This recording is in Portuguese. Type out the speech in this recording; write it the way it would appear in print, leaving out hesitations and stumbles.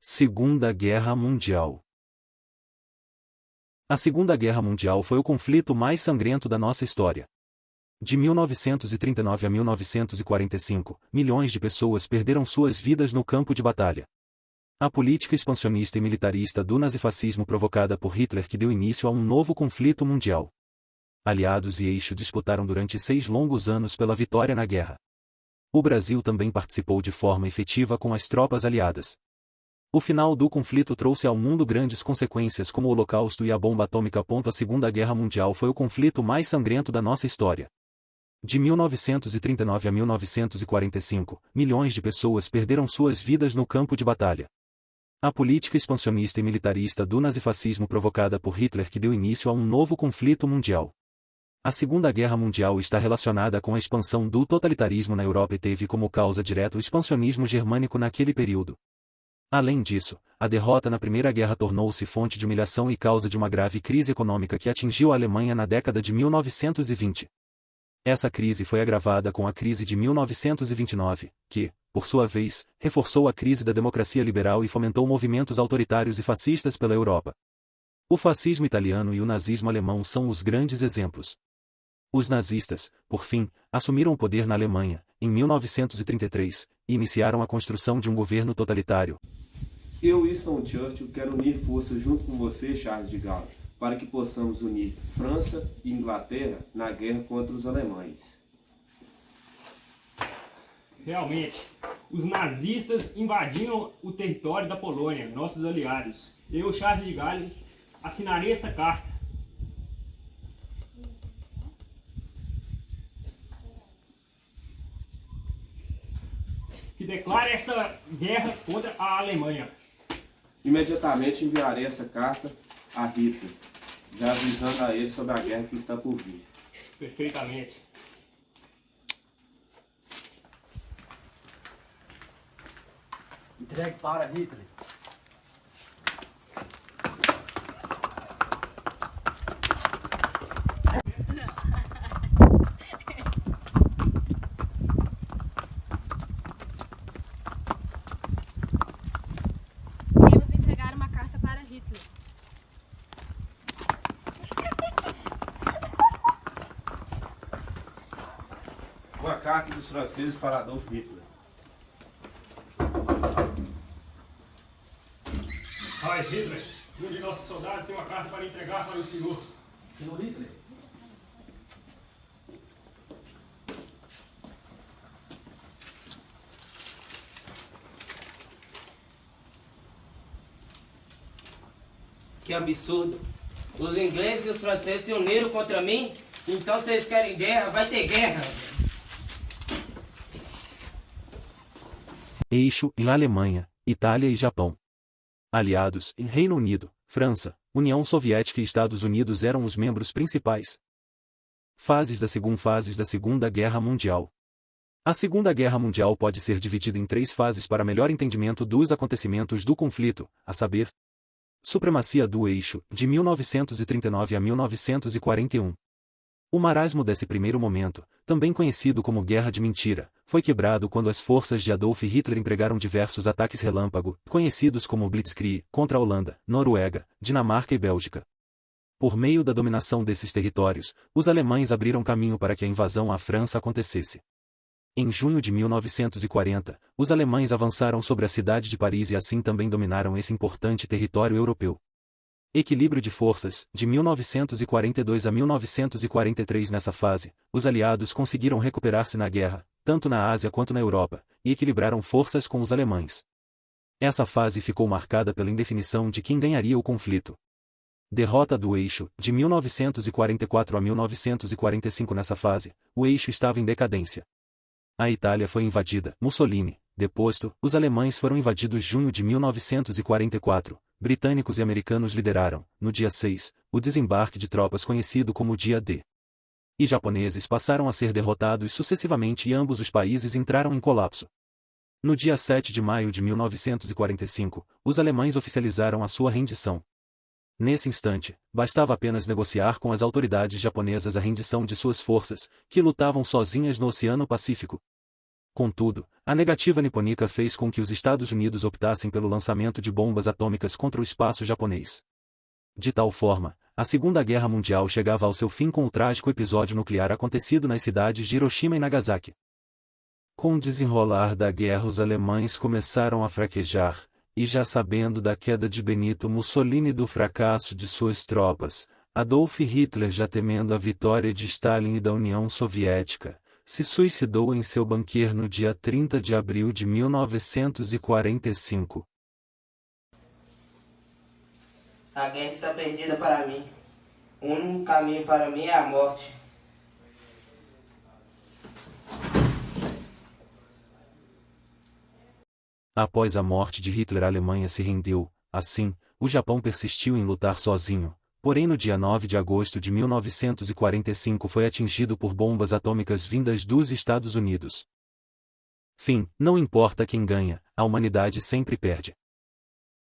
Segunda Guerra Mundial. A Segunda Guerra Mundial foi o conflito mais sangrento da nossa história. De 1939 a 1945, milhões de pessoas perderam suas vidas no campo de batalha. A política expansionista e militarista do nazifascismo provocada por Hitler que deu início a um novo conflito mundial. Aliados e eixo disputaram durante 6 longos anos pela vitória na guerra. O Brasil também participou de forma efetiva com as tropas aliadas. O final do conflito trouxe ao mundo grandes consequências como o Holocausto e a bomba atômica. A Segunda Guerra Mundial foi o conflito mais sangrento da nossa história. De 1939 a 1945, milhões de pessoas perderam suas vidas no campo de batalha. A política expansionista e militarista do nazifascismo provocada por Hitler que deu início a um novo conflito mundial. A Segunda Guerra Mundial está relacionada com a expansão do totalitarismo na Europa e teve como causa direta o expansionismo germânico naquele período. Além disso, a derrota na Primeira Guerra tornou-se fonte de humilhação e causa de uma grave crise econômica que atingiu a Alemanha na década de 1920. Essa crise foi agravada com a crise de 1929, que, por sua vez, reforçou a crise da democracia liberal e fomentou movimentos autoritários e fascistas pela Europa. O fascismo italiano e o nazismo alemão são os grandes exemplos. Os nazistas, por fim, assumiram o poder na Alemanha, em 1933, e iniciaram a construção de um governo totalitário. Eu, Winston Churchill, quero unir forças junto com você, Charles de Gaulle, para que possamos unir França e Inglaterra na guerra contra os alemães. Realmente, os nazistas invadiram o território da Polônia, nossos aliados. Eu, Charles de Gaulle, assinarei esta carta. Que declara essa guerra contra a Alemanha. Imediatamente enviarei essa carta a Hitler, já avisando a ele sobre a guerra que está por vir. Perfeitamente. Entregue para Hitler. Devemos entregar uma carta para Hitler. Uma carta dos franceses para Adolf Hitler. Vai, Hitler, um de nossos soldados tem uma carta para entregar para o senhor. Senhor Hitler. Que absurdo. Os ingleses e os franceses se uniram contra mim, então se eles querem guerra, vai ter guerra. Eixo em Alemanha, Itália e Japão. Aliados em Reino Unido, França, União Soviética e Estados Unidos eram os membros principais. Fases da Segunda Guerra Mundial. A Segunda Guerra Mundial pode ser dividida em 3 fases para melhor entendimento dos acontecimentos do conflito, a saber: Supremacia do eixo, de 1939 a 1941. O marasmo desse primeiro momento, também conhecido como Guerra de Mentira, foi quebrado quando as forças de Adolf Hitler empregaram diversos ataques relâmpago, conhecidos como Blitzkrieg, contra a Holanda, Noruega, Dinamarca e Bélgica. Por meio da dominação desses territórios, os alemães abriram caminho para que a invasão à França acontecesse. Em junho de 1940, os alemães avançaram sobre a cidade de Paris e assim também dominaram esse importante território europeu. Equilíbrio de forças, de 1942 a 1943. Nessa fase, os aliados conseguiram recuperar-se na guerra, tanto na Ásia quanto na Europa, e equilibraram forças com os alemães. Essa fase ficou marcada pela indefinição de quem ganharia o conflito. Derrota do eixo, de 1944 a 1945. Nessa fase, o eixo estava em decadência. A Itália foi invadida, Mussolini, deposto, os alemães foram invadidos. Junho de 1944, britânicos e americanos lideraram, no dia 6, o desembarque de tropas conhecido como Dia D. E japoneses passaram a ser derrotados sucessivamente e ambos os países entraram em colapso. No dia 7 de maio de 1945, os alemães oficializaram a sua rendição. Nesse instante, bastava apenas negociar com as autoridades japonesas a rendição de suas forças, que lutavam sozinhas no Oceano Pacífico. Contudo, a negativa nipônica fez com que os Estados Unidos optassem pelo lançamento de bombas atômicas contra o espaço japonês. De tal forma, a Segunda Guerra Mundial chegava ao seu fim com o trágico episódio nuclear acontecido nas cidades de Hiroshima e Nagasaki. Com o desenrolar da guerra, os alemães começaram a fraquejar, e já sabendo da queda de Benito Mussolini e do fracasso de suas tropas, Adolf Hitler, já temendo a vitória de Stalin e da União Soviética, se suicidou em seu bunker no dia 30 de abril de 1945. A guerra está perdida para mim. O único caminho para mim é a morte. Após a morte de Hitler, a Alemanha se rendeu. Assim, o Japão persistiu em lutar sozinho, porém no dia 9 de agosto de 1945 foi atingido por bombas atômicas vindas dos Estados Unidos. Fim, não importa quem ganha, a humanidade sempre perde.